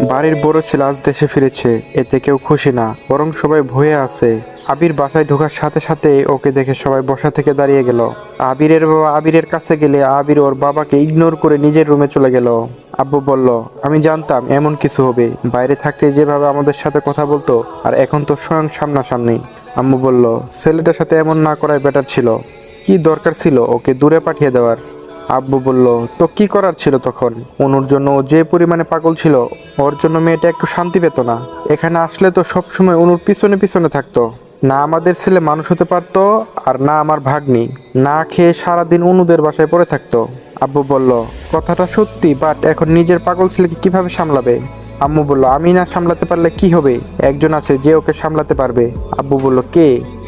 বাড়ির বড় ছেলে আজ দেশে ফিরেছে, এতে কেউ খুশি না, বরং সবাই ভয়ে আছে। আবির বাসায় ঢোকার সাথে সাথে ওকে দেখে সবাই বসা থেকে দাঁড়িয়ে গেল। আবিরের বাবা আবিরের কাছে গেলে আবির ওর বাবাকে ইগনোর করে নিজের রুমে চলে গেল। আব্বু বলল, আমি জানতাম এমন কিছু হবে। বাইরে থাকতে যেভাবে আমাদের সাথে কথা বলতো, আর এখন তো স্বয়ং সামনাসামনি। আম্মু বলল, ছেলেটার সাথে এমন না করাই বেটার ছিল। কি দরকার ছিল ওকে দূরে পাঠিয়ে দেওয়ার? আব্বু বলল, তো কি করার ছিল তখন? অনুর জন্য ও যে পরিমাণে পাগল ছিল, ওর জন্য মেয়েটা একটু শান্তি পেত না। এখানে আসলে তো সবসময় অনুর পিছনে পিছনে থাকতো। না আমাদের ছেলে মানুষ হতে পারতো, আর না আমার ভাগ্নি না খেয়ে সারাদিন অনুদের বাসায় পড়ে থাকতো। আব্বু বলল, কথাটা সত্যি, বাট এখন নিজের পাগল ছেলেকে কিভাবে সামলাবে? আম্মু বলল, আমি না সামলাতে পারলে কি হবে? একজন আছে যে ওকে সামলাতে পারবে। আব্বু বলল, কে?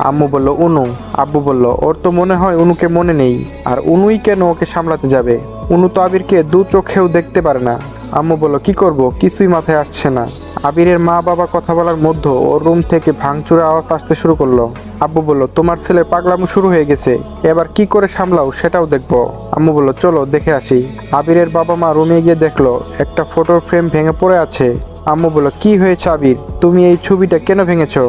আম্মু বলল, অনু। আব্বু বলল, ওর তো মনে হয় অনুকে মনে নেই, আর অনুই কেন ওকে সামলাতে যাবে? অনু তো আবিরকে দু চোখেও দেখতে পারে না। আম্মু বলল, কি করব, কিছুই মাথায় আসছে না। আবিরের মা বাবা কথা বলার মধ্যে ওর রুম থেকে ভাঙচুরের আওয়াজ আসতে শুরু করলো। আব্বু বলল, তোমার ছেলের পাগলামো শুরু হয়ে গেছে, এবার কি করে সামলাও সেটাও দেখবো। আম্মু বলল, চলো দেখে আসি। আবিরের বাবা মা রুমে গিয়ে দেখলো একটা ফটোর ফ্রেম ভেঙে পড়ে আছে। আম্মু বলল, কি হয়েছে আবির, তুমি এই ছবিটা কেন ভেঙেছো?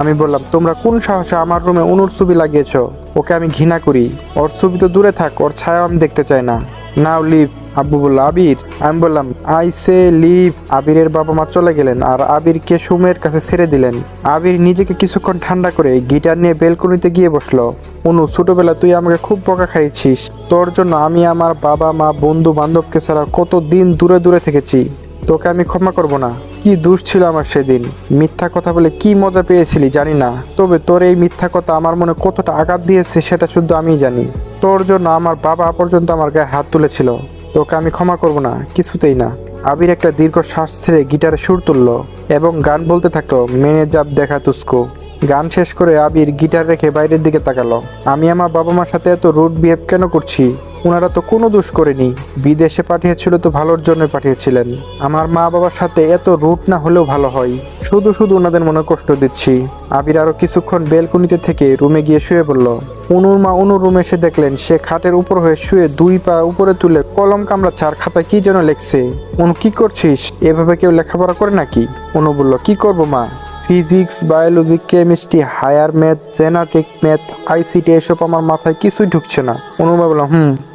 আমি বললাম, তোমরা কোন সাহসে আমার রুমে অনুর ছবি লাগিয়েছো? ওকে আমি ঘৃণা করি, ওর ছবি তো দূরে থাক, ওর ছায়া আমি দেখতে চাই না। নাও লিভ। আব্বু বলল, আবির। আমি বললাম, আই সে লিভ। আবিরের বাবা মা চলে গেলেন আর আবিরকে সুমের কাছে ছেড়ে দিলেন। আবির নিজেকে কিছুক্ষণ ঠান্ডা করে গিটার নিয়ে বেলকনিতে গিয়ে বসলো। অনু, ছোটবেলা তুই আমাকে খুব বকা খাইছিস, তোর জন্য আমি আমার বাবা মা বন্ধু বান্ধবকে ছাড়া কত দিন দূরে দূরে থেকেছি, তোকে আমি ক্ষমা করব না। কি দোষ ছিল আমার সেদিন? মিথ্যা কথা বলে কি মজা পেয়েছিলি জানি না, তবে তোর এই মিথ্যা কথা আমার মনে কতটা আঘাত দিয়েছে সেটা শুধু আমিই জানি। তোর জন্য আমার বাবা পর্যন্ত আমার গায়ে হাত তুলেছিল, তোকে আমি ক্ষমা করব না, কিছুতেই না। আবির একটা দীর্ঘ শ্বাস ছেড়ে গিটারে সুর তুলল এবং গান বলতে থাকলো, মেনে যাব দেখা তুস্কো। গান শেষ করে আবির গিটার রেখে বাইরের দিকে তাকালো। আমি আমার বাবা মার সাথে এত রুড বিহেভ কেন করছি? ওনারা তো কোনো দোষ করেনি, বিদেশে পাঠিয়েছিল তো ভালোর জন্য পাঠিয়েছিলেন। আমার মা বাবার সাথে এত রুট না হলেও ভালো হয়, শুধু শুধু ওনাদের মনে কষ্ট দিচ্ছি। আবির আরো কিছুক্ষণ বেলকনিতে থেকে রুমে গিয়ে শুয়ে পড়ল। অনুর মা অনুর রুমে এসে দেখলেন সে খাটের উপর হয়ে শুয়ে দুই পা উপরে তুলে কলম কামড়াচ্ছে আর খাতায় কি যেন লেখছে। অনু, কি করছিস? এভাবে কেউ লেখাপড়া করে নাকি? অনু বলল, কি করব মা, physics biology chemistry higher math genetic math ICT এসব আমার মাথায় কিছুই ঢুকছে না। অনু বলল,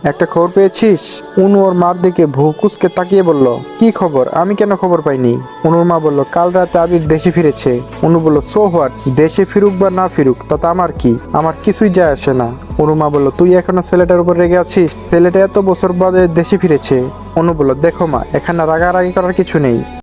একটা খবর পেয়েছিস? অনু ওর মার দিকে ভুকুসকে তাকিয়ে বলল, কি খবর? আমি কেন খবর পাইনি? অনুর মা বলল, কাল রাতে আবির দেশে ফিরেছে। অনু বলল, সো হোয়াট, দেশে ফিরুক বা না ফিরুক তাতে আমার কি, আমার কিছুই যায় আসে না। অনু মা বলল, তুই এখনো ছেলেটার উপর রেগে আছিস? ছেলেটা এত বছর বাদে দেশে ফিরেছে। অনু বলল, দেখো মা, এখানে রাগারাগি করার কিছু নেই।